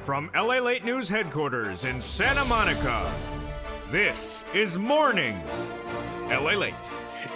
From LALATE News headquarters in Santa Monica, this is Mornings LALATE.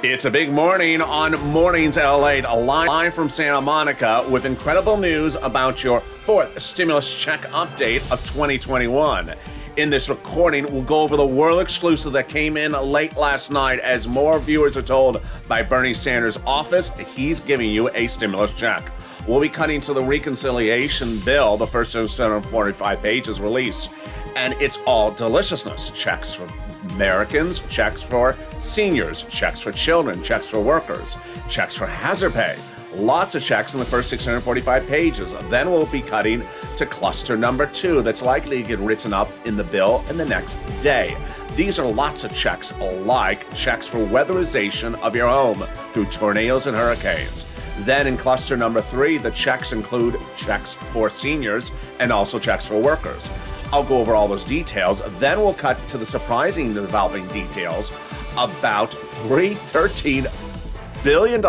It's a big morning on Mornings LALATE, live from Santa Monica with incredible news about your fourth stimulus check update of 2021. In this recording, we'll go over the world exclusive that came in late last night as more viewers are told by Bernie Sanders' office he's giving you a stimulus check. We'll be cutting to the reconciliation bill, the first 745 pages released, and it's all deliciousness. Checks for Americans, checks for seniors, checks for children, checks for workers, checks for hazard pay. Lots of checks in the first 645 pages. Then we'll be cutting to cluster number 2 that's likely to get written up in the bill in the next day. These are lots of checks, like checks for weatherization of your home through tornadoes and hurricanes. Then in cluster number 3, the checks include checks for seniors and also checks for workers. I'll go over all those details. Then we'll cut to the surprising developing details about $13 billion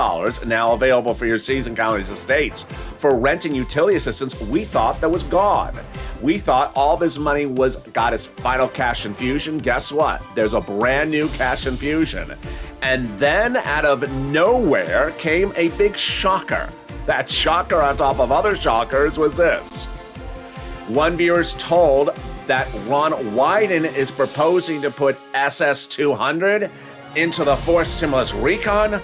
now available for your cities and counties and states for rent and utility assistance. We thought that was gone. We thought all this money got its final cash infusion. Guess what? There's a brand new cash infusion. And then out of nowhere came a big shocker. That shocker on top of other shockers was this. One viewer's told that Ron Wyden is proposing to put SS200 into the fourth stimulus recon.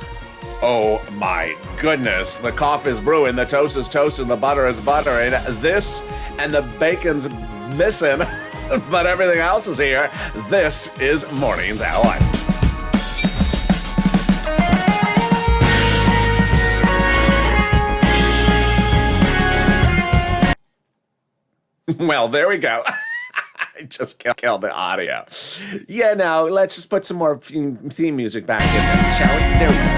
Oh my goodness, the coffee is brewing, the toast is toasting, the butter is buttering, this and the bacon's missing, but everything else is here. This is Mornings LALATE. Well, there we go. I just killed the audio. Yeah, now let's just put some more theme music back in there, shall we? There we go.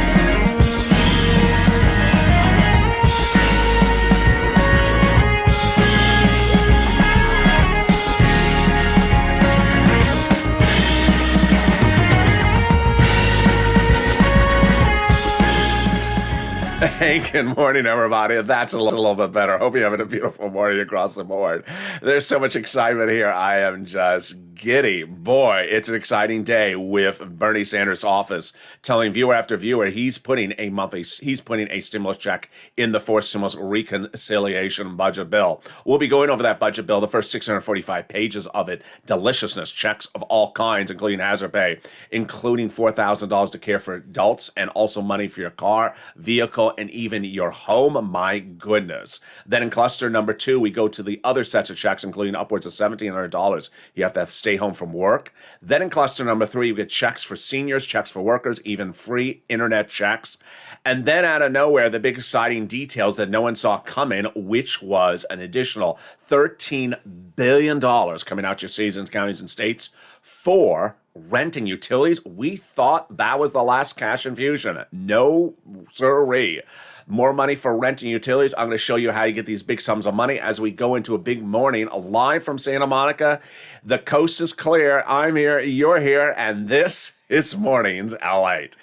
Hey, good morning, everybody. That's a little bit better. Hope you're having a beautiful morning across the board. There's so much excitement here. I am just giddy. Boy, it's an exciting day with Bernie Sanders' office telling viewer after viewer he's putting a stimulus check in the fourth stimulus reconciliation budget bill. We'll be going over that budget bill, the first 645 pages of it. Deliciousness, checks of all kinds, including hazard pay, including $4,000 to care for adults and also money for your car, vehicle, and even your home. My goodness. Then in cluster number 2, we go to the other sets of checks, including upwards of $1,700. You have to stay home from work. Then in cluster number 3, you get checks for seniors, checks for workers, even free internet checks. And then out of nowhere, the big exciting details that no one saw coming, which was an additional $13 billion coming out your cities and counties and states for rent and utilities. We thought that was the last cash infusion. No, sirree. More money for rent and utilities. I'm going to show you how you get these big sums of money as we go into a big morning live from Santa Monica. The coast is clear. I'm here, you're here, and this is Mornings LALATE.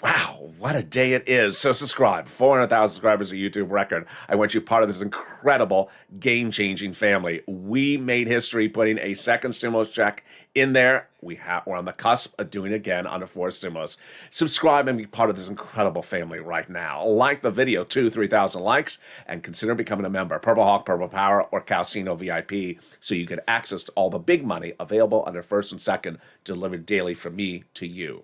Wow, what a day it is. So subscribe. 400,000 subscribers, a YouTube record. I want you part of this incredible game-changing family. We made history putting a second stimulus check in there. We're on the cusp of doing it again on the fourth stimulus. Subscribe and be part of this incredible family right now. Like the video, 3,000 likes, and consider becoming a member. Purple Hawk, Purple Power, or Calcino VIP, so you get access to all the big money available under first and second, delivered daily from me to you.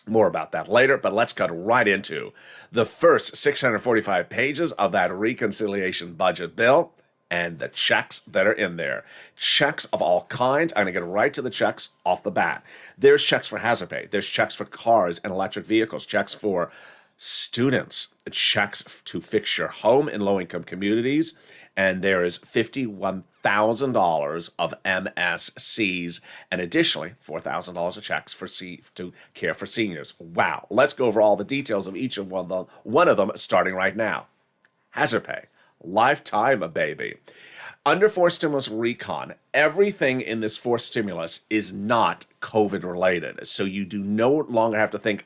More about that later, but let's cut right into the first 645 pages of that reconciliation budget bill and the checks that are in there. Checks of all kinds. I'm going to get right to the checks off the bat. There's checks for hazard pay. There's checks for cars and electric vehicles. Checks for students. Checks to fix your home in low-income communities. And there is $51,000 of MSCs, and additionally, $4,000 of checks to care for seniors. Wow. Let's go over all the details of each of one of them, starting right now. Hazard pay. Lifetime, baby. Under fourth stimulus recon, everything in this fourth stimulus is not COVID related. So you do no longer have to think,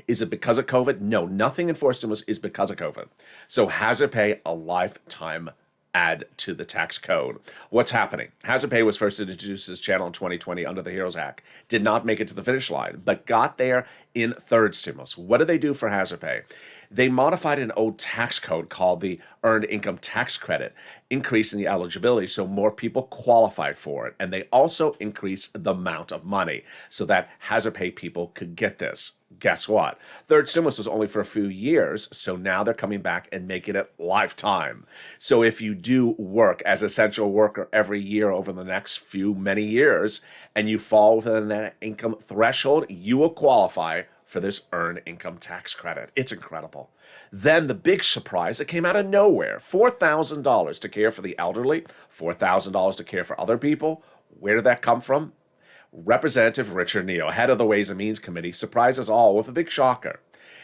is it because of COVID? No, nothing in fourth stimulus is because of COVID. So hazard pay, a lifetime add to the tax code. What's happening? Hazard Pay was first introduced to this channel in 2020 under the HEROES Act. Did not make it to the finish line, but got there in third stimulus. What did they do for Hazard Pay? They modified an old tax code called the Earned Income Tax Credit, increasing the eligibility so more people qualified for it. And they also increased the amount of money so that Hazard Pay people could get this. Guess what? Third stimulus was only for a few years, so now they're coming back and making it lifetime. So if you do work as essential worker every year over the next many years, and you fall within that income threshold, you will qualify for this earned income tax credit. It's incredible. Then the big surprise that came out of nowhere, $4,000 to care for the elderly, $4,000 to care for other people. Where did that come from? Representative Richard Neal, head of the Ways and Means Committee, surprised us all with a big shocker.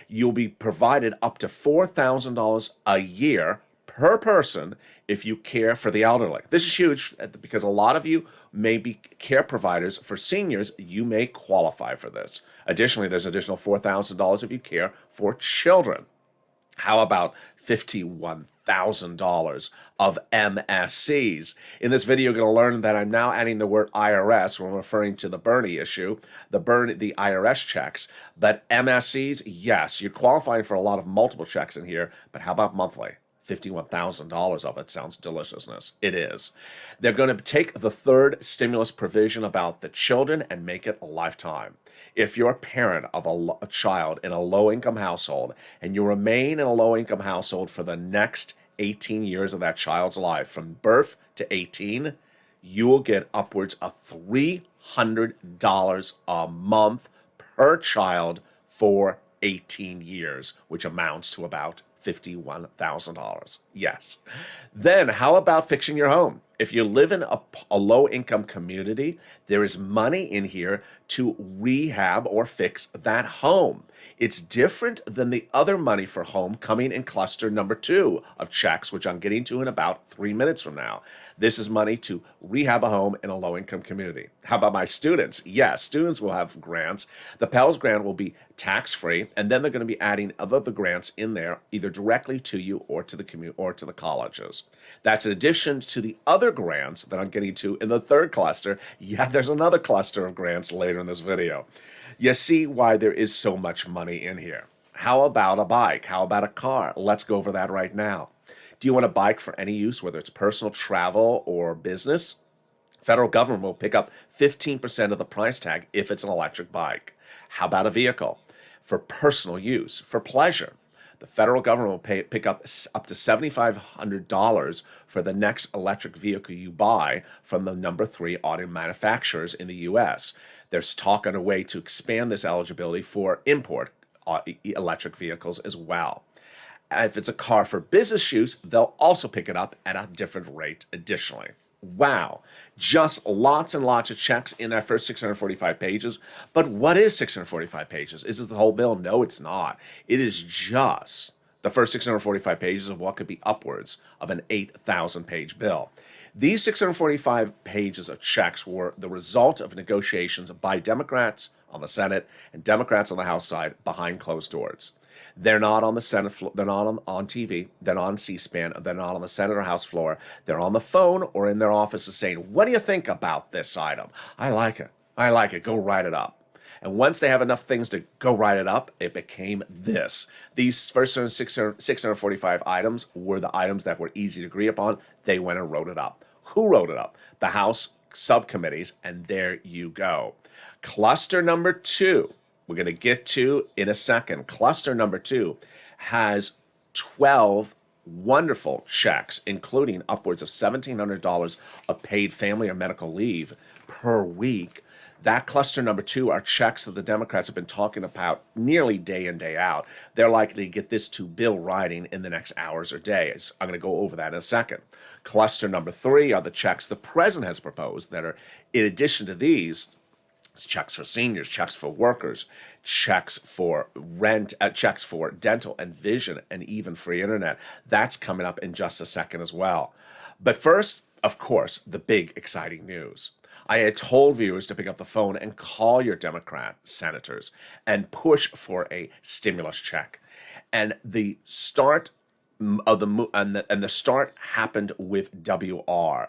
You'll be provided up to $4,000 a year per person if you care for the elderly. This is huge because a lot of you may be care providers for seniors. You may qualify for this. Additionally, there's an additional $4,000 if you care for children. How about $51,000 of MSCs? In this video, you're going to learn that I'm now adding the word IRS when referring to the Bernie issue, the IRS checks. But MSCs, yes, you're qualifying for a lot of multiple checks in here, but how about monthly? $51,000 of it sounds deliciousness. It is. They're going to take the third stimulus provision about the children and make it a lifetime. If you're a parent of a child in a low-income household and you remain in a low-income household for the next 18 years of that child's life, from birth to 18, you will get upwards of $300 a month per child for 18 years, which amounts to about $51,000. Yes. Then how about fixing your home? If you live in a low-income community, there is money in here to rehab or fix that home. It's different than the other money for home coming in cluster number 2 of checks, which I'm getting to in about 3 minutes from now. This is money to rehab a home in a low-income community. How about my students? Yes, students will have grants. The Pell's grant will be tax-free, and then they're going to be adding other grants in there, either directly to you or to the community or to the colleges. That's in addition to the other grants that I'm getting to in the third cluster. Yeah, there's another cluster of grants later in this video. You see why there is so much money in here. How about a bike? How about a car? Let's go over that right now. Do you want a bike for any use, whether it's personal travel or business? Federal government will pick up 15% of the price tag if it's an electric bike. How about a vehicle? For personal use, for pleasure. The federal government will pick up to $7,500 for the next electric vehicle you buy from the number 3 auto manufacturers in the U.S. There's talk on a way to expand this eligibility for import electric vehicles as well. If it's a car for business use, they'll also pick it up at a different rate additionally. Wow, just lots and lots of checks in that first 645 pages. But what is 645 pages? Is it the whole bill? No, it's not. It is just the first 645 pages of what could be upwards of an 8,000-page bill. These 645 pages of checks were the result of negotiations by Democrats on the Senate and Democrats on the House side behind closed doors. They're not on the Senate floor. They're not on TV. They're not on C-SPAN. They're not on the Senate or House floor. They're on the phone or in their offices saying, what do you think about this item? I like it. I like it. Go write it up. And once they have enough things to go write it up, it became this. These first 645 items were the items that were easy to agree upon. They went and wrote it up. Who wrote it up? The House subcommittees, and there you go. Cluster number 2. We're going to get to in a second. Cluster number 2 has 12 wonderful checks, including upwards of $1,700 of paid family or medical leave per week. That cluster number 2 are checks that the Democrats have been talking about nearly day in, day out. They're likely to get this to bill writing in the next hours or days. I'm going to go over that in a second. Cluster number 3 are the checks the president has proposed that are, in addition to these, checks for seniors, checks for workers, checks for rent, checks for dental and vision, and even free internet. That's coming up in just a second as well. But first, of course, the big exciting news. I had told viewers to pick up the phone and call your Democrat senators and push for a stimulus check. And the start of the start happened with WR.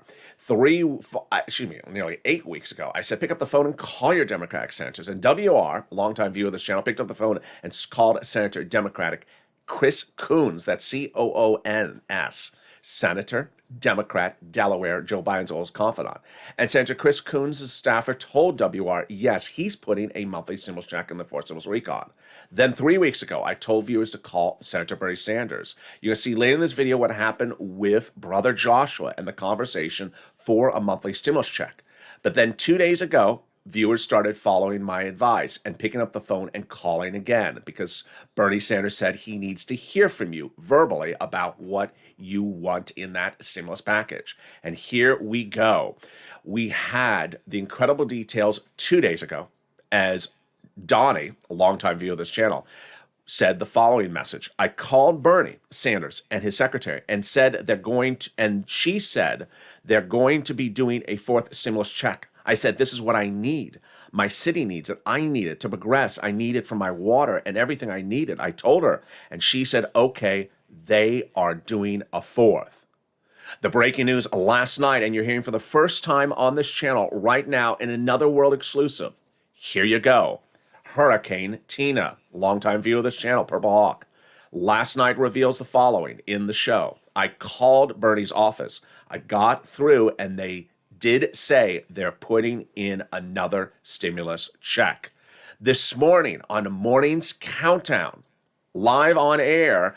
Nearly 8 weeks ago, I said, pick up the phone and call your Democratic senators. And WR, longtime viewer of this channel, picked up the phone and called Senator Democratic Chris Coons, that's Coons, Senator, Democrat, Delaware, Joe Biden's old confidant. And Senator Chris Coons' staffer told WR, yes, he's putting a monthly stimulus check in the forced stimulus recon. Then 3 weeks ago, I told viewers to call Senator Bernie Sanders. You're going to see later in this video what happened with Brother Joshua and the conversation for a monthly stimulus check. But then 2 days ago, viewers started following my advice and picking up the phone and calling again because Bernie Sanders said he needs to hear from you verbally about what you want in that stimulus package. And here we go. We had the incredible details 2 days ago as Donnie, a longtime viewer of this channel, said the following message. I called Bernie Sanders and his secretary and said she said they're going to be doing a fourth stimulus check. I said, this is what I need. My city needs it. I need it to progress. I need it for my water and everything I needed. I told her, and she said, okay, they are doing a fourth. The breaking news last night, and you're hearing for the first time on this channel right now in another world exclusive. Here you go. Hurricane Tina, longtime viewer of this channel, Purple Hawk, last night reveals the following in the show. I called Bernie's office. I got through, and they did say they're putting in another stimulus check. This morning on the morning's countdown, live on air,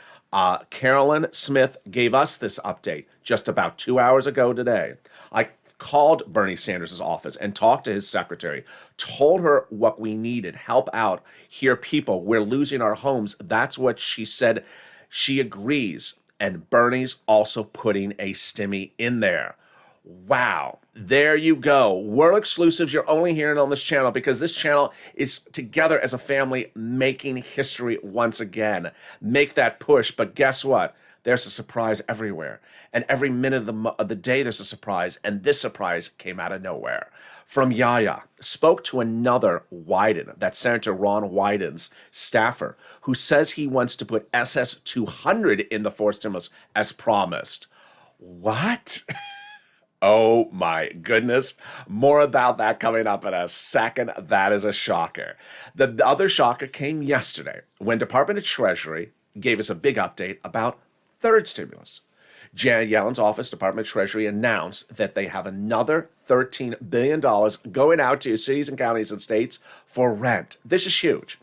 Carolyn Smith gave us this update just about 2 hours ago today. I called Bernie Sanders' office and talked to his secretary, told her what we needed, help out, hear people, we're losing our homes. That's what she said. She agrees. And Bernie's also putting a stimmy in there. Wow, there you go. World exclusives you're only hearing on this channel because this channel is together as a family making history once again. Make that push, but guess what? There's a surprise everywhere. And every minute of the day there's a surprise, and this surprise came out of nowhere. From Yaya, spoke to another Wyden, that's Senator Ron Wyden's staffer, who says he wants to put SS-200 in the forced stimulus as promised. What? Oh my goodness. More about that coming up in a second. That is a shocker. The other shocker came yesterday when Department of Treasury gave us a big update about third stimulus. Janet Yellen's office, Department of Treasury, announced that they have another $13 billion going out to cities and counties and states for rent. This is huge.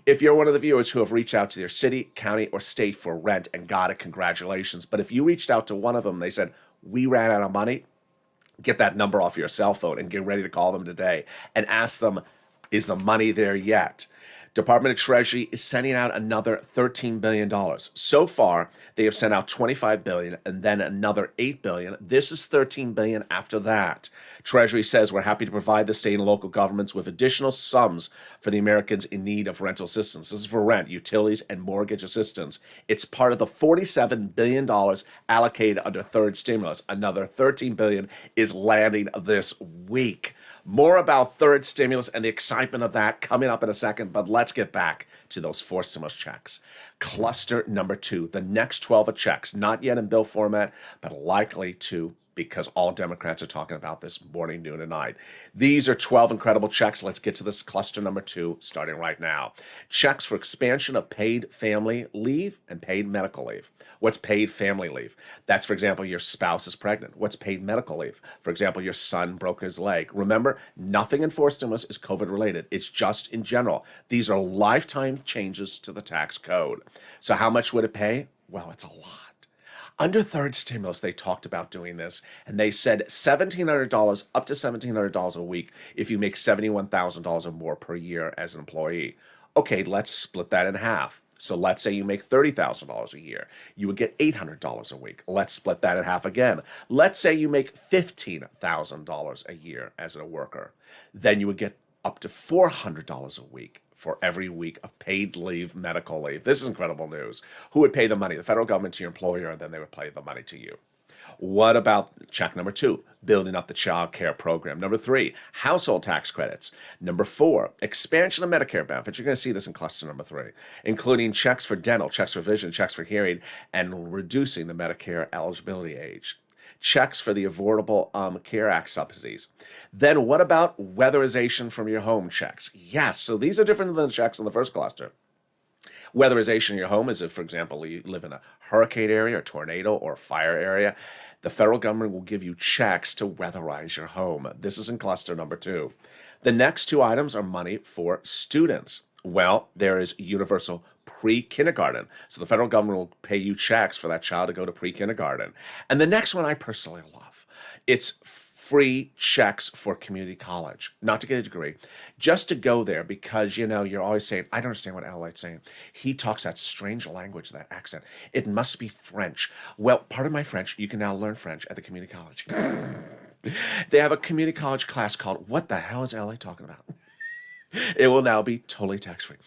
If you're one of the viewers who have reached out to their city, county, or state for rent and got it, congratulations. But if you reached out to one of them, they said, we ran out of money, get that number off your cell phone and get ready to call them today and ask them, is the money there yet? Department of Treasury is sending out another $13 billion. So far, they have sent out $25 billion and then another $8 billion. This is $13 billion after that. Treasury says we're happy to provide the state and local governments with additional sums for the Americans in need of rental assistance. This is for rent, utilities, and mortgage assistance. It's part of the $47 billion allocated under third stimulus. Another $13 billion is landing this week. More about third stimulus and the excitement of that coming up in a second, but let's get back to those forced stimulus checks. Cluster number 2, the next 12 of checks, not yet in bill format, but likely to, because all Democrats are talking about this morning, noon, and night. These are 12 incredible checks. Let's get to this cluster number 2 starting right now. Checks for expansion of paid family leave and paid medical leave. What's paid family leave? That's, for example, your spouse is pregnant. What's paid medical leave? For example, your son broke his leg. Remember, nothing in forced stimulus is COVID related. It's just in general. These are lifetime changes to the tax code. So how much would it pay? Well, it's a lot. Under third stimulus, they talked about doing this, and they said $1,700, up to $1,700 a week if you make $71,000 or more per year as an employee. Okay, let's split that in half. So let's say you make $30,000 a year. You would get $800 a week. Let's split that in half again. Let's say you make $15,000 a year as a worker. Then you would get up to $400 a week for every week of paid leave, medical leave. This is incredible news. Who would pay the money? The federal government to your employer, and then they would pay the money to you. What about check number 2? Building up the child care program. Number 3, household tax credits. Number 4, expansion of Medicare benefits. You're going to see this in cluster number 3, including checks for dental, checks for vision, checks for hearing, and reducing the Medicare eligibility age. Checks for the Affordable Care Act subsidies. Then what about weatherization from your home checks? Yes, so these are different than the checks in the first cluster. Weatherization in your home is if, for example, you live in a hurricane area, or tornado, or fire area. The federal government will give you checks to weatherize your home. This is in cluster number 2. The next 2 items are money for students. Well, there is universal pre-kindergarten. So the federal government will pay you checks for that child to go to pre-kindergarten. And the next one I personally love. It's free checks for community college, not to get a degree, just to go there because, you're always saying, I don't understand what LALATE's saying. He talks that strange language, that accent. It must be French. Well, pardon my French, you can now learn French at the community college. They have a community college class called, what the hell is LA talking about? It will now be totally tax-free.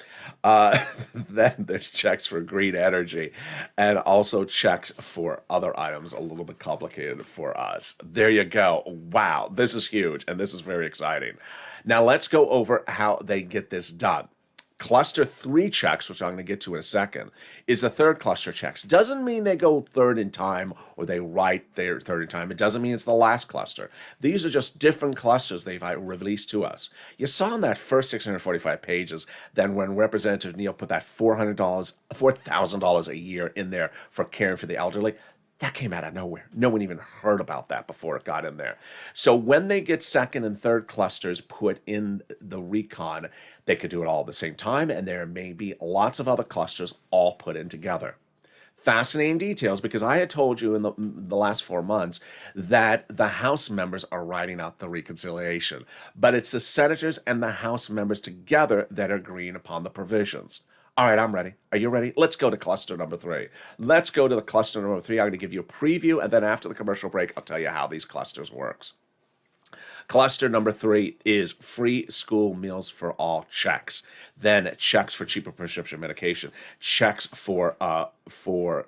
Then there's checks for green energy and also checks for other items a little bit complicated for us. There you go. Wow, this is huge and this is very exciting. Now let's go over how they get this done. Cluster 3 checks, which I'm going to get to in a second, is the third cluster checks. Doesn't mean they go third in time or they write their third in time. It doesn't mean it's the last cluster. These are just different clusters they've released to us. You saw in that first 645 pages that when Representative Neal put that $4,000 a year in there for caring for the elderly, that came out of nowhere. No one even heard about that before it got in there. So when they get second and third clusters put in the recon, they could do it all at the same time, and there may be lots of other clusters all put in together. Fascinating details, because I had told you in the last 4 months that the House members are writing out the reconciliation, but it's the senators and the House members together that are agreeing upon the provisions. All right, I'm ready. Are you ready? Let's go to cluster number 3. Let's go to the cluster number 3. I'm going to give you a preview, and then after the commercial break, I'll tell you how these clusters works. Cluster number 3 is free school meals for all checks. Then checks for cheaper prescription medication, checks for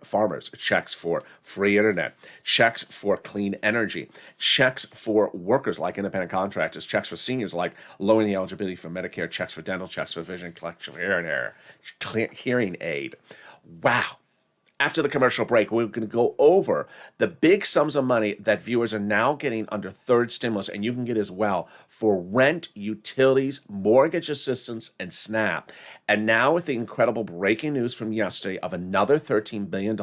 farmers, checks for free internet, checks for clean energy, checks for workers like independent contractors, checks for seniors like lowering the eligibility for Medicare, checks for dental, checks for vision, collection of hearing aid. Wow. After the commercial break, we're going to go over the big sums of money that viewers are now getting under third stimulus, and you can get as well for rent, utilities, mortgage assistance, and SNAP. And now with the incredible breaking news from yesterday of another $13 billion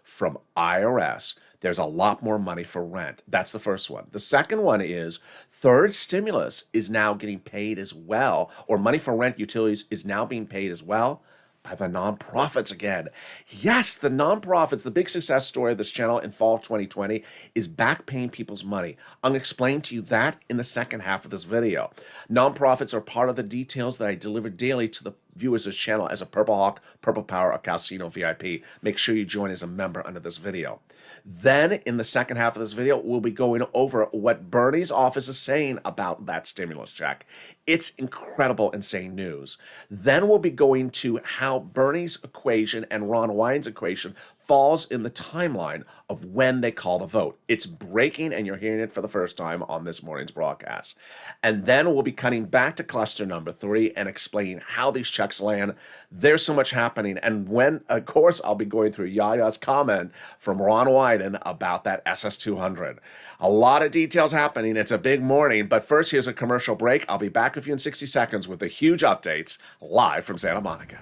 from IRS, there's a lot more money for rent. That's the first one. The second one is third stimulus is now getting paid as well, or money for rent, utilities is now being paid as well by the nonprofits again. Yes, the nonprofits, the big success story of this channel in fall of 2020 is back paying people's money. I'm going to explain to you that in the second half of this video. Nonprofits are part of the details that I deliver daily to the viewers of this channel as a Purple Hawk, Purple Power, or Calcino VIP. Make sure you join as a member under this video. Then, in the second half of this video, we'll be going over what Bernie's office is saying about that stimulus check. It's incredible, insane news. Then we'll be going to how Bernie's equation and Ron Wyden's equation falls in the timeline of when they call the vote. It's breaking, and you're hearing it for the first time on this morning's broadcast. And then we'll be cutting back to cluster number 3 and explaining how these checks land. There's so much happening. And when, of course, I'll be going through Yaya's comment from Ron Wyden about that SS200. A lot of details happening. It's a big morning. But first, here's a commercial break. I'll be back with you in 60 seconds with the huge updates live from Santa Monica.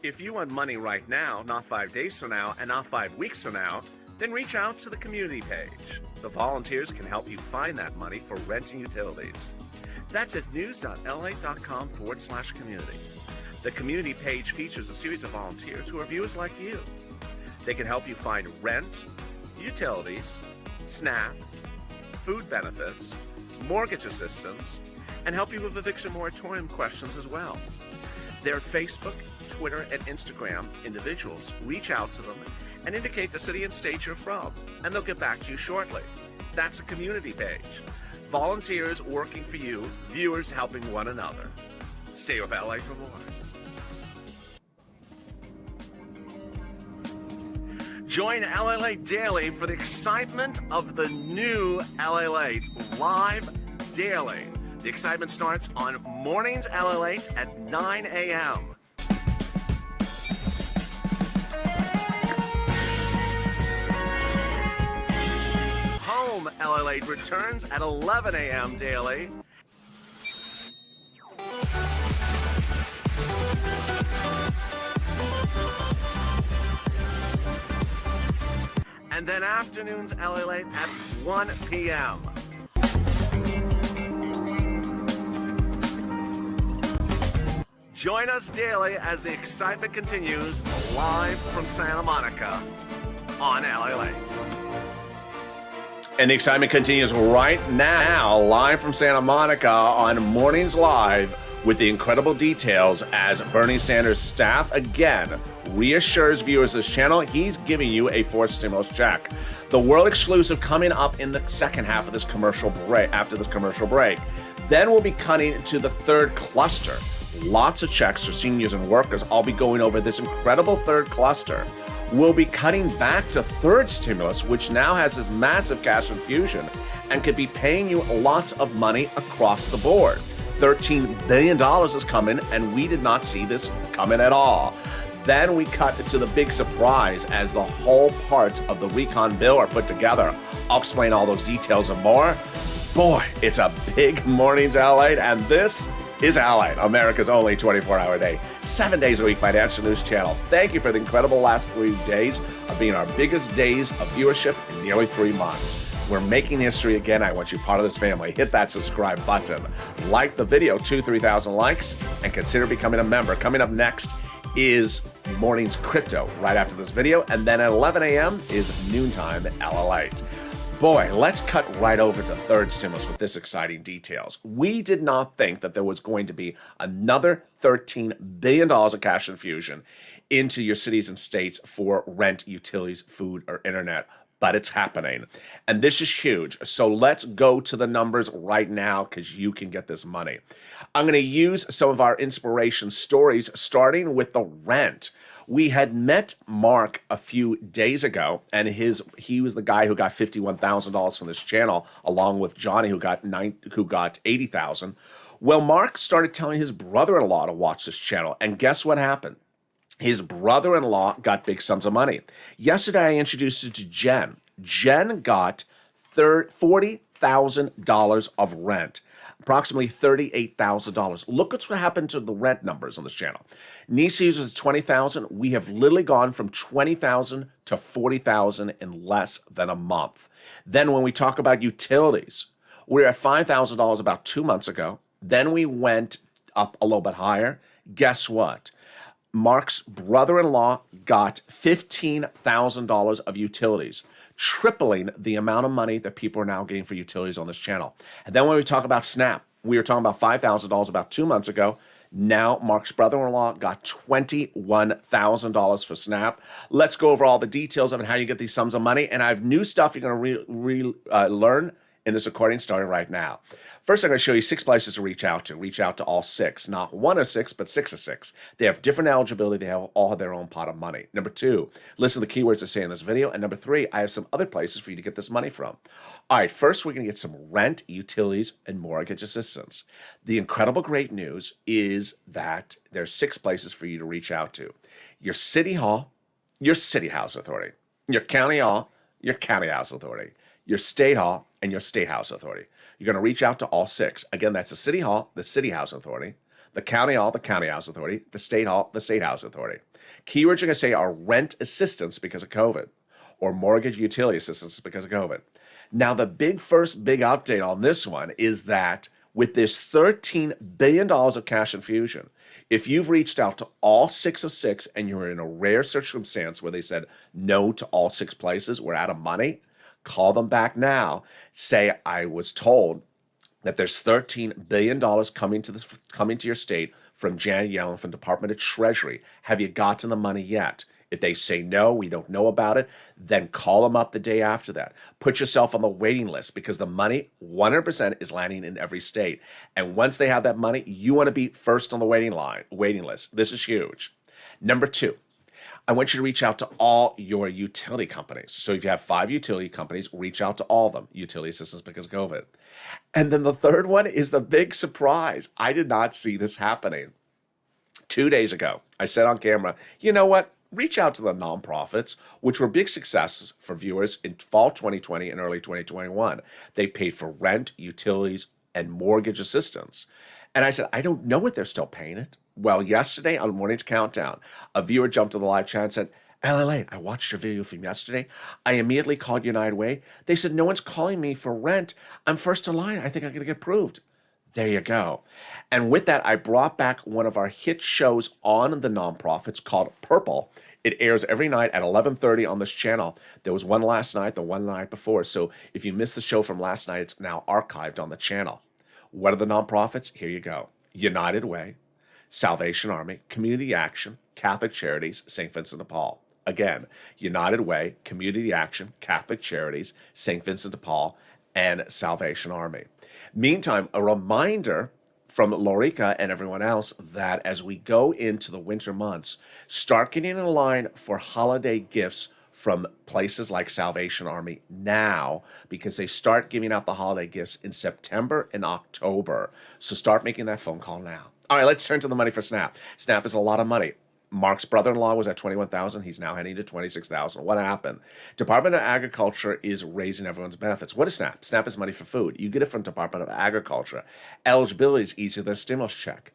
If you want money right now, not 5 days from now, and not 5 weeks from now, then reach out to the community page. The volunteers can help you find that money for rent and utilities. That's at news.la.com/community. The community page features a series of volunteers who are viewers like you. They can help you find rent, utilities, SNAP, food benefits, mortgage assistance, and help you with eviction moratorium questions as well. They're Facebook, Twitter, and Instagram individuals. Reach out to them and indicate the city and state you're from, and they'll get back to you shortly. That's a community page. Volunteers working for you, viewers helping one another. Stay with LA for more. Join LALATE Daily for the excitement of the new LALATE live daily. The excitement starts on Mornings LALATE at 9 a.m. Home LALATE returns at 11 a.m. daily. And then afternoons LALATE at 1 p.m. Join us daily as the excitement continues live from Santa Monica on LALATE. And the excitement continues right now, live from Santa Monica on Mornings Live, with the incredible details as Bernie Sanders' staff again reassures viewers of this channel he's giving you a fourth stimulus check. The world exclusive coming up in the second half of this commercial break. After this commercial break, then we'll be cutting to the third cluster. Lots of checks for seniors and workers. I'll be going over this incredible third cluster. We'll be cutting back to third stimulus, which now has this massive cash infusion and could be paying you lots of money across the board. $13 billion is coming, and we did not see this coming at all. Then we cut to the big surprise as the whole parts of the recon bill are put together. I'll explain all those details and more. Boy, it's a big Mornings LALATE, and this is LALATE, America's only 24-hour day, 7 days a week financial news channel. Thank you for the incredible last 3 days of being our biggest days of viewership in nearly 3 months. We're making history again. I want you part of this family. Hit that subscribe button. Like the video, 2,000-3,000 likes, and consider becoming a member. Coming up next is Mornings Crypto right after this video, and then at 11 a.m. is Noontime LALATE. Boy, let's cut right over to third stimulus with this exciting details. We did not think that there was going to be another $13 billion of cash infusion into your cities and states for rent, utilities, food, or internet. But it's happening. And this is huge. So let's go to the numbers right now because you can get this money. I'm going to use some of our inspiration stories, starting with the rent. We had met Mark a few days ago, and he was the guy who got $51,000 from this channel, along with Johnny, who got $80,000. Well, Mark started telling his brother-in-law to watch this channel, and guess what happened? His brother-in-law got big sums of money. Yesterday, I introduced you to Jen. Jen got $40,000 of rent, approximately $38,000. Look at what happened to the rent numbers on this channel. Nisi's was $20,000. We have literally gone from $20,000 to $40,000 in less than a month. Then when we talk about utilities, we were at $5,000 about 2 months ago. Then we went up a little bit higher. Guess what? Mark's brother-in-law got $15,000 of utilities, tripling the amount of money that people are now getting for utilities on this channel. And then when we talk about Snap, we were talking about $5,000 about 2 months ago. Now Mark's brother-in-law got $21,000 for Snap. Let's go over all the details of how you get these sums of money. And I have new stuff you're going to learn in this recording starting right now. First, I'm going to show you 6 places to reach out to. Reach out to all 6, not 1 of 6, but 6 of 6. They have different eligibility. They all have their own pot of money. Number 2, listen to the keywords I say in this video. And number 3, I have some other places for you to get this money from. All right, first, we're going to get some rent, utilities, and mortgage assistance. The incredible great news is that there's 6 places for you to reach out to. Your city hall, your city house authority. Your county hall, your county house authority. Your state hall, and your state house authority. You're going to reach out to all 6. Again, that's the city hall, the city house authority, the county hall, the county house authority, the state hall, the state house authority. Keywords you're going to say are rent assistance because of COVID, or mortgage utility assistance because of COVID. Now, the first big update on this one is that with this $13 billion of cash infusion, if you've reached out to all 6 of 6 and you're in a rare circumstance where they said no to all 6 places, we're out of money, call them back now. Say, I was told that there's $13 billion coming to your state from Janet Yellen from Department of Treasury. Have you gotten the money yet? If they say no, we don't know about it, then call them up the day after that. Put yourself on the waiting list because the money 100% is landing in every state. And once they have that money, you want to be first on the waiting list. This is huge. Number 2, I want you to reach out to all your utility companies. So if you have 5 utility companies, reach out to all of them. Utility assistance because of COVID. And then the third one is the big surprise. I did not see this happening. 2 days ago, I said on camera, you know what? Reach out to the nonprofits, which were big successes for viewers in fall 2020 and early 2021. They paid for rent, utilities, and mortgage assistance. And I said, I don't know if they're still paying it. Well, yesterday on Morning's Countdown, a viewer jumped to the live chat and said, LALATE, I watched your video from yesterday. I immediately called United Way. They said, no one's calling me for rent. I'm first in line. I think I'm going to get approved. There you go. And with that, I brought back one of our hit shows on the nonprofits called Purple. It airs every night at 11:30 on this channel. There was one last night, the one night before. So if you missed the show from last night, it's now archived on the channel. What are the nonprofits? Here you go. United Way, Salvation Army, Community Action, Catholic Charities, St. Vincent de Paul. Again, United Way, Community Action, Catholic Charities, St. Vincent de Paul, and Salvation Army. Meantime, a reminder from Lorica and everyone else that as we go into the winter months, start getting in line for holiday gifts from places like Salvation Army now, because they start giving out the holiday gifts in September and October. So start making that phone call now. All right, let's turn to the money for SNAP. SNAP is a lot of money. Mark's brother-in-law was at $21,000. He's now heading to $26,000. What happened? Department of Agriculture is raising everyone's benefits. What is SNAP? SNAP is money for food. You get it from Department of Agriculture. Eligibility is easier than a stimulus check.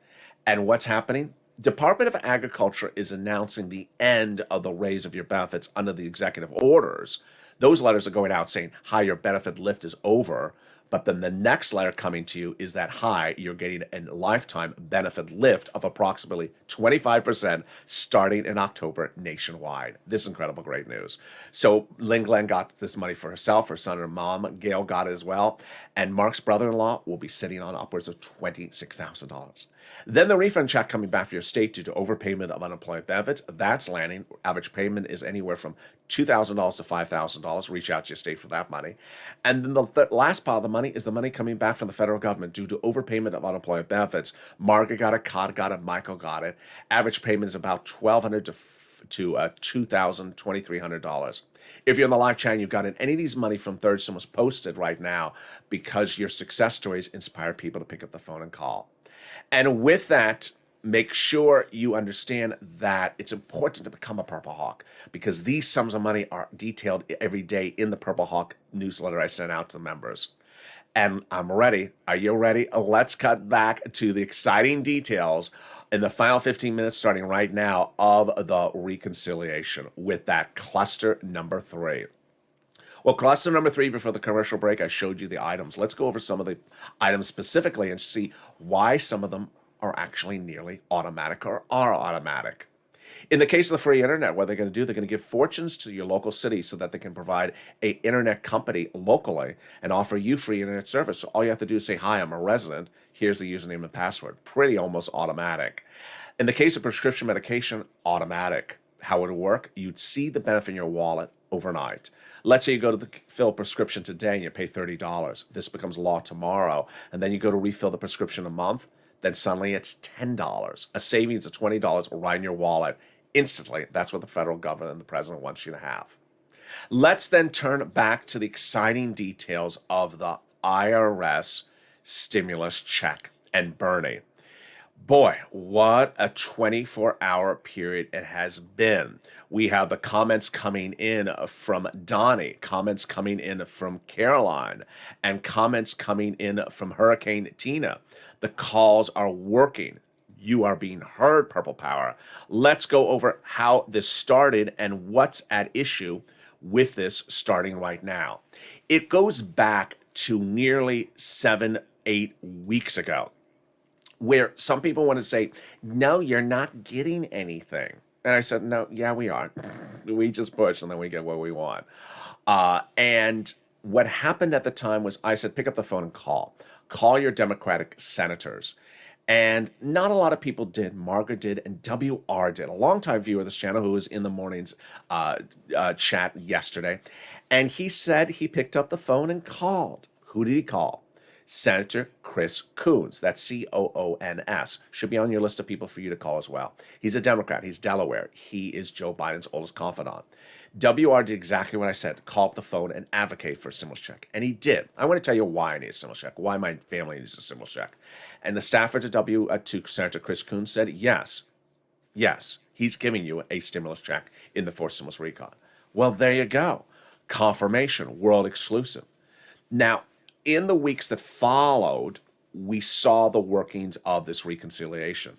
And what's happening? Department of Agriculture is announcing the end of the raise of your benefits under the executive orders. Those letters are going out saying, hi, your benefit lift is over. But then the next letter coming to you is that, hi, you're getting a lifetime benefit lift of approximately 25% starting in October nationwide. This is incredible, great news. So Lynn Glenn got this money for herself, her son and her mom. Gail got it as well. And Mark's brother-in-law will be sitting on upwards of $26,000. Then the refund check coming back for your state due to overpayment of unemployment benefits, that's landing. Average payment is anywhere from $2,000 to $5,000. Reach out to your state for that money. And then the last part of the money is the money coming back from the federal government due to overpayment of unemployment benefits. Margaret got it, Cod got it, Michael got it. Average payment is about $1,200 to $2,000, $2,300. If you're in the live chat and you've gotten any of these money from Thurston was posted right now because your success stories inspire people to pick up the phone and call. And with that, make sure you understand that it's important to become a Purple Hawk because these sums of money are detailed every day in the Purple Hawk newsletter I sent out to the members. And I'm ready. Are you ready? Let's cut back to the exciting details in the final 15 minutes starting right now of the reconciliation with that cluster number 3. Well, cluster number 3, before the commercial break, I showed you the items. Let's go over some of the items specifically and see why some of them are actually nearly automatic or are automatic. In the case of the free internet, what they're going to do, they're going to give fortunes to your local city so that they can provide an internet company locally and offer you free internet service. So all you have to do is say, hi, I'm a resident. Here's the username and password. Pretty almost automatic. In the case of prescription medication, automatic. How would it work? You'd see the benefit in your wallet overnight. Let's say you go to fill a prescription today and you pay $30. This becomes law tomorrow. And then you go to refill the prescription a month. Then suddenly it's $10. A savings of $20 right in your wallet instantly. That's what the federal government and the president wants you to have. Let's then turn back to the exciting details of the IRS stimulus check and Bernie. Boy, what a 24-hour period it has been. We have the comments coming in from Donnie, comments coming in from Caroline, and comments coming in from Hurricane Tina. The calls are working. You are being heard, Purple Power. Let's go over how this started and what's at issue with this starting right now. It goes back to nearly 7-8 weeks ago, where some people want to say, no, you're not getting anything. And I said, no, yeah, we are. We just push and then we get what we want. And what happened at the time was I said, pick up the phone and call. Call your Democratic senators. And not a lot of people did. Margaret did, and WR did. A longtime viewer of this channel who was in the morning's chat yesterday. And he said he picked up the phone and called. Who did he call? Senator Chris Coons, that's Coons, should be on your list of people for you to call as well. He's a Democrat. He's Delaware. He is Joe Biden's oldest confidant. WR did exactly what I said, call up the phone and advocate for a stimulus check. And he did. I want to tell you why I need a stimulus check, why my family needs a stimulus check. And the staffer to Senator Chris Coons said, yes, he's giving you a stimulus check in the fourth stimulus recon. Well, there you go. Confirmation, world exclusive. Now, in the weeks that followed, we saw the workings of this reconciliation.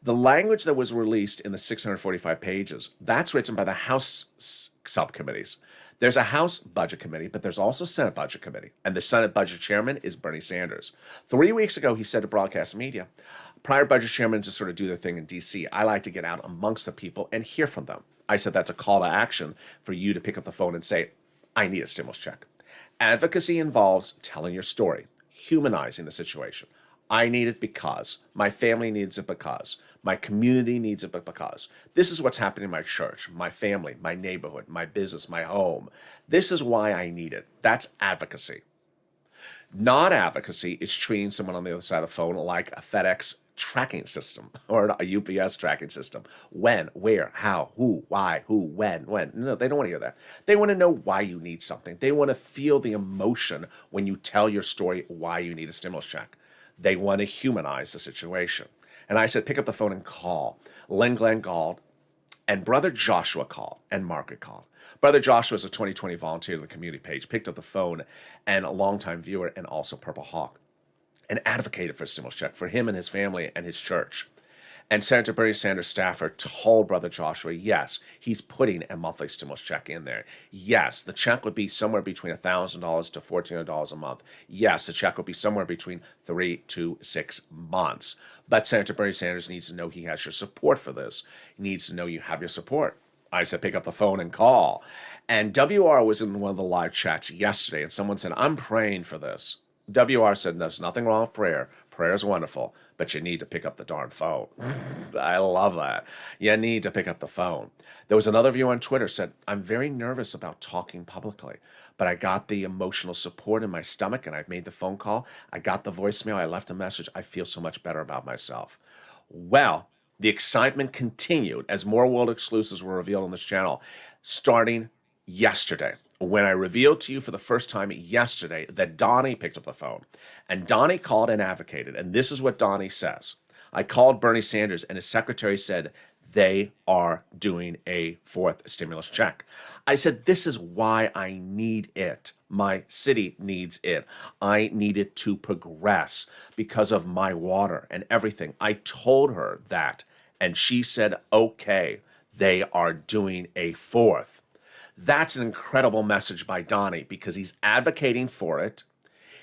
The language that was released in the 645 pages, that's written by the House subcommittees. There's a House Budget Committee, but there's also Senate Budget Committee, and the Senate Budget Chairman is Bernie Sanders. 3 weeks ago, he said to broadcast media, prior budget chairmen just sort of do their thing in D.C. I like to get out amongst the people and hear from them. I said that's a call to action for you to pick up the phone and say, I need a stimulus check. Advocacy involves telling your story, humanizing the situation. I need it because, my family needs it because, my community needs it because. This is what's happening in my church, my family, my neighborhood, my business, my home. This is why I need it. That's advocacy. Not advocacy is treating someone on the other side of the phone like a FedEx tracking system or a UPS tracking system. When, where, how, who, why, who, when. No, they don't want to hear that. They want to know why you need something. They want to feel the emotion when you tell your story why you need a stimulus check. They want to humanize the situation. And I said, pick up the phone and call. Len Glenn called, and Brother Joshua called, and Margaret called. Brother Joshua is a 2020 volunteer to the community page, picked up the phone, and a longtime viewer, and also Purple Hawk, and advocated for a stimulus check for him and his family and his church. And Senator Bernie Sanders staffer told Brother Joshua, yes, he's putting a monthly stimulus check in there. Yes, the check would be somewhere between $1,000 to $1,400 a month. Yes, the check would be somewhere between 3 to 6 months. But Senator Bernie Sanders needs to know he has your support for this. He needs to know you have your support. I said, pick up the phone and call. And WR was in one of the live chats yesterday, and someone said, I'm praying for this. WR said, there's nothing wrong with prayer. Prayer is wonderful, but you need to pick up the darn phone. I love that. You need to pick up the phone. There was another viewer on Twitter said, I'm very nervous about talking publicly, but I got the emotional support in my stomach, and I've made the phone call. I got the voicemail. I left a message. I feel so much better about myself. Well, the excitement continued as more world exclusives were revealed on this channel, starting yesterday, when I revealed to you for the first time yesterday that Donnie picked up the phone. And Donnie called and advocated. And this is what Donnie says. I called Bernie Sanders, and his secretary said they are doing a fourth stimulus check. I said, this is why I need it. My city needs it. I need it to progress because of my water and everything. I told her that, and she said, okay, they are doing a fourth. That's an incredible message by Donnie because he's advocating for it.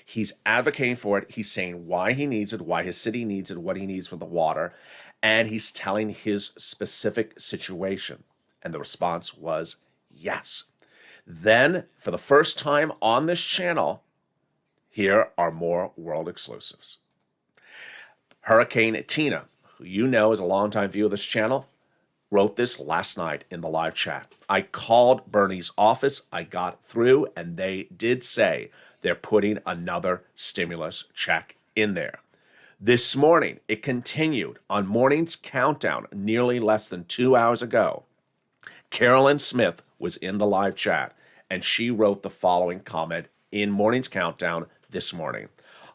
He's advocating for it. He's saying why he needs it, why his city needs it, what he needs for the water, and he's telling his specific situation. And the response was yes. Then, for the first time on this channel, here are more world exclusives. Hurricane Tina, who you know is a longtime viewer of this channel, wrote this last night in the live chat. I called Bernie's office, I got through, and they did say they're putting another stimulus check in there. This morning, it continued on Morning's Countdown nearly less than 2 hours ago. Carolyn Smith was in the live chat, and she wrote the following comment in Morning's Countdown this morning.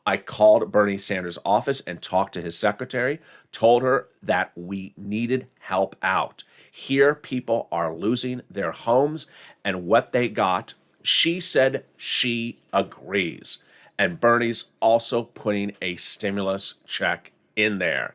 I called Bernie Sanders' office and talked to his secretary, told her that we needed help out. Here, people are losing their homes and what they got. She said she agrees. And Bernie's also putting a stimulus check in there.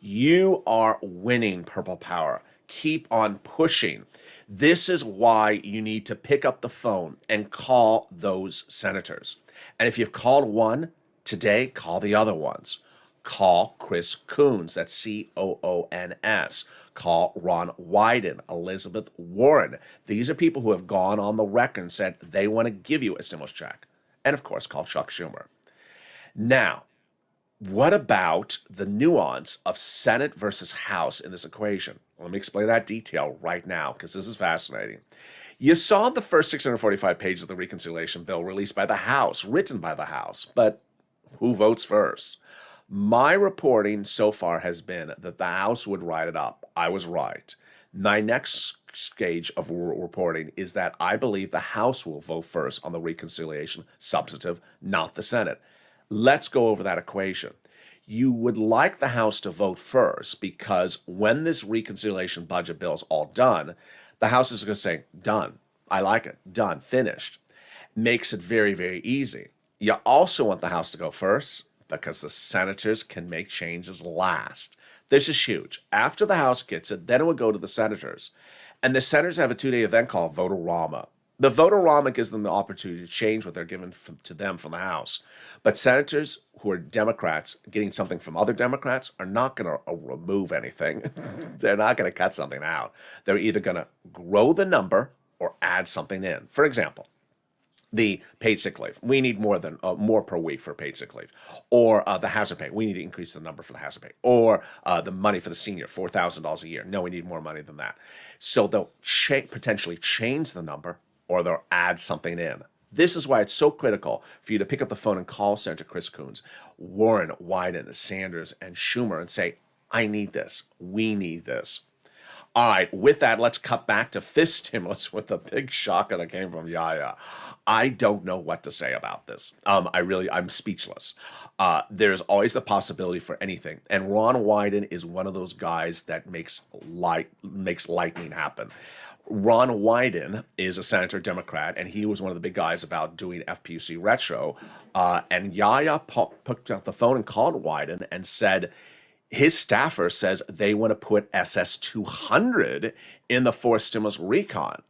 You are winning, Purple Power. Keep on pushing. This is why you need to pick up the phone and call those senators. And if you've called one today, call the other ones. Call Chris Coons, that's Coons. Call Ron Wyden, Elizabeth Warren. These are people who have gone on the record and said they want to give you a stimulus check. And of course, call Chuck Schumer. Now, what about the nuance of Senate versus House in this equation? Let me explain that detail right now, because this is fascinating. You saw the first 645 pages of the reconciliation bill released by the House, written by the House, but Who votes first? My reporting so far has been that the House would write it up. I was right. My next stage of reporting is that I believe the House will vote first on the reconciliation substantive, not the Senate. Let's go over that equation. You would like the House to vote first because when this reconciliation budget bill is all done, the House is going to say, done. I like it. Done. Finished. Makes it very, very easy. You also want the House to go first because the senators can make changes last. This is huge. After the House gets it, then it would go to the senators. And the senators have a 2-day event called Vote-A-Rama. The Vote-A-Rama gives them the opportunity to change what they're given to them from the House. But senators who are Democrats getting something from other Democrats are not going to remove anything. They're not going to cut something out. They're either going to grow the number or add something in. For example, the paid sick leave. We need more per week for paid sick leave. Or the hazard pay. We need to increase the number for the hazard pay. Or the money for the senior, $4,000 a year. No, we need more money than that. So they'll potentially change the number or they'll add something in. This is why it's so critical for you to pick up the phone and call Senator Chris Coons, Warren, Wyden, Sanders, and Schumer and say, I need this. We need this. All right, with that, let's cut back to fist stimulus with the big shocker that came from Yaya. I don't know what to say about this. I'm speechless. There's always the possibility for anything. And Ron Wyden is one of those guys that makes lightning happen. Ron Wyden is a senator Democrat, and he was one of the big guys about doing FPUC retro. And Yaya picked up the phone and called Wyden and said, his staffer says they want to put SS 200 in the forced stimulus recon.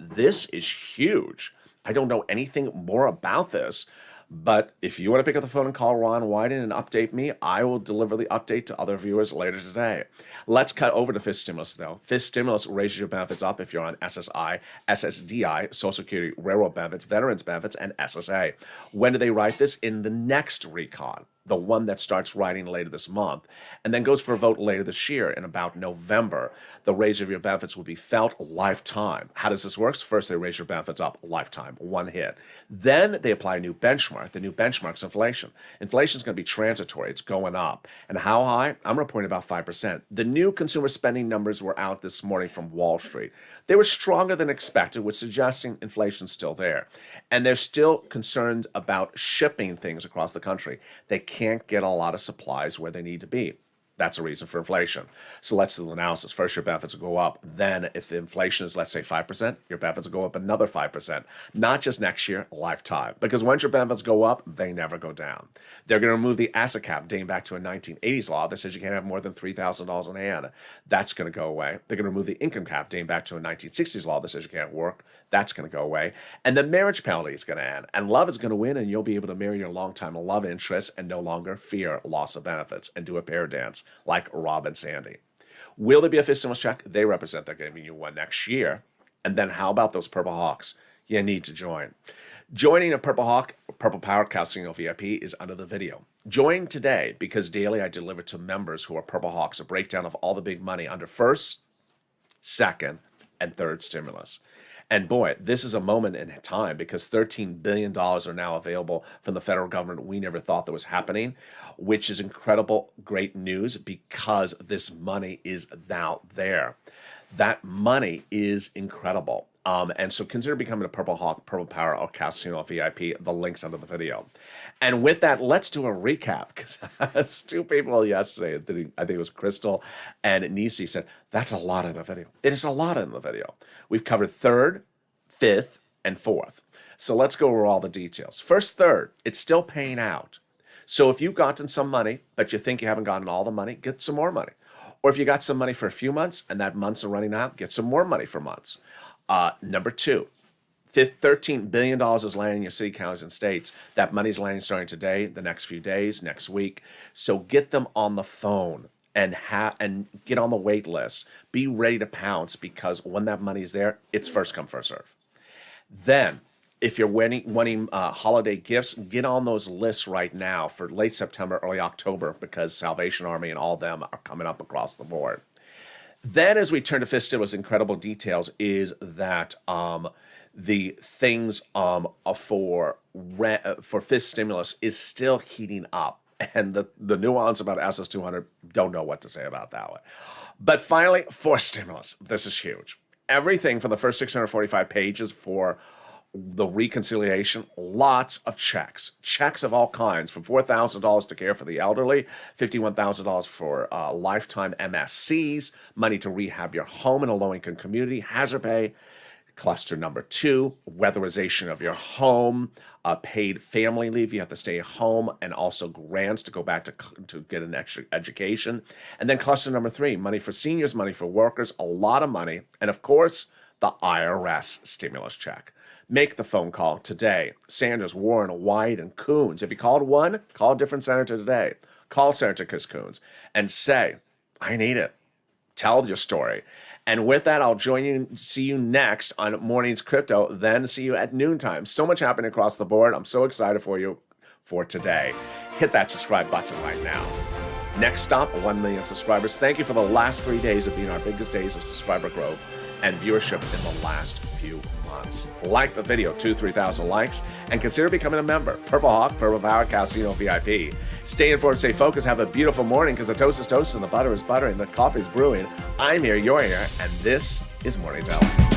This is huge. I don't know anything more about this, but if you want to pick up the phone and call Ron Wyden and update me, I will deliver the update to other viewers later today. Let's cut over to fist stimulus, though. Fist stimulus raises your benefits up if you're on SSI, SSDI, Social Security, Railroad benefits, Veterans benefits, and SSA. When do they write this? In the next recon, the one that starts writing later this month, and then goes for a vote later this year in about November. The raise of your benefits will be felt lifetime. How does this work? First, they raise your benefits up lifetime, one hit. Then they apply a new benchmark. The new benchmark's inflation. Inflation's going to be transitory. It's going up. And how high? I'm reporting about 5%. The new consumer spending numbers were out this morning from Wall Street. They were stronger than expected, which suggesting inflation's still there. And there's still concerns about shipping things across the country. They can't get a lot of supplies where they need to be. That's a reason for inflation. So let's do the analysis. First, your benefits will go up. Then if the inflation is, let's say, 5%, your benefits will go up another 5%. Not just next year, lifetime. Because once your benefits go up, they never go down. They're going to remove the asset cap dating back to a 1980s law that says you can't have more than $3,000 in hand. That's going to go away. They're going to remove the income cap dating back to a 1960s law that says you can't work. That's going to go away. And the marriage penalty is going to end. And love is going to win, and you'll be able to marry your longtime love interest and no longer fear loss of benefits and do a pair dance like Rob and Sandy. Will there be a fist stimulus check? They represent they're giving you one next year. And then how about those Purple Hawks? You need to join. Joining a Purple Hawk, Purple Power Casino VIP is under the video. Join today because daily I deliver to members who are Purple Hawks a breakdown of all the big money under first, second, and third stimulus. And boy, this is a moment in time because $13 billion are now available from the federal government. We never thought that was happening, which is incredible, great news because this money is now there. That money is incredible. And so consider becoming a Purple Hawk, Purple Power, or Casino VIP. The link's under the video. And with that, let's do a recap. Because two people yesterday, I think it was Crystal and Nisi, said, that's a lot in the video. It is a lot in the video. We've covered third, fifth, and fourth. So let's go over all the details. First, third, it's still paying out. So if you've gotten some money, but you think you haven't gotten all the money, get some more money. Or if you got some money for a few months and that months are running out, get some more money for months. Number two, $13 billion is landing in your city, counties, and states. That money's landing starting today, the next few days, next week. So get them on the phone and get on the wait list. Be ready to pounce because when that money is there, it's first come, first serve. Then, if you're wanting holiday gifts, get on those lists right now for late September, early October because Salvation Army and all of them are coming up across the board. Then as we turn to fist stimulus, incredible details is that the things for fifth stimulus is still heating up. And the nuance about SS200, don't know what to say about that one. But finally, fourth stimulus. This is huge. Everything from the first 645 pages for the reconciliation, lots of checks of all kinds, from $4,000 to care for the elderly, $51,000 for lifetime MSCs, money to rehab your home in a low-income community, hazard pay. Cluster number 2, weatherization of your home, paid family leave, you have to stay home, and also grants to go back to get an extra education. And then cluster number 3, money for seniors, money for workers, a lot of money. And of course, the IRS stimulus check. Make the phone call today. Sanders, Warren, White, and Coons. If you called one, call a different senator today. Call Senator Chris Coons and say, I need it. Tell your story. And with that, I'll see you next on Mornings Crypto, then see you at noontime. So much happening across the board. I'm so excited for you for today. Hit that subscribe button right now. Next stop, 1 million subscribers. Thank you for the last 3 days of being our biggest days of subscriber growth and viewership in the last few months. Like the video, 3,000 likes, and consider becoming a member. Purple Hawk, Purple Power, Casino VIP. Stay informed, stay focused, have a beautiful morning, because the toast is toast and the butter is butter and the coffee is brewing. I'm here, you're here, and this is Morning Tell.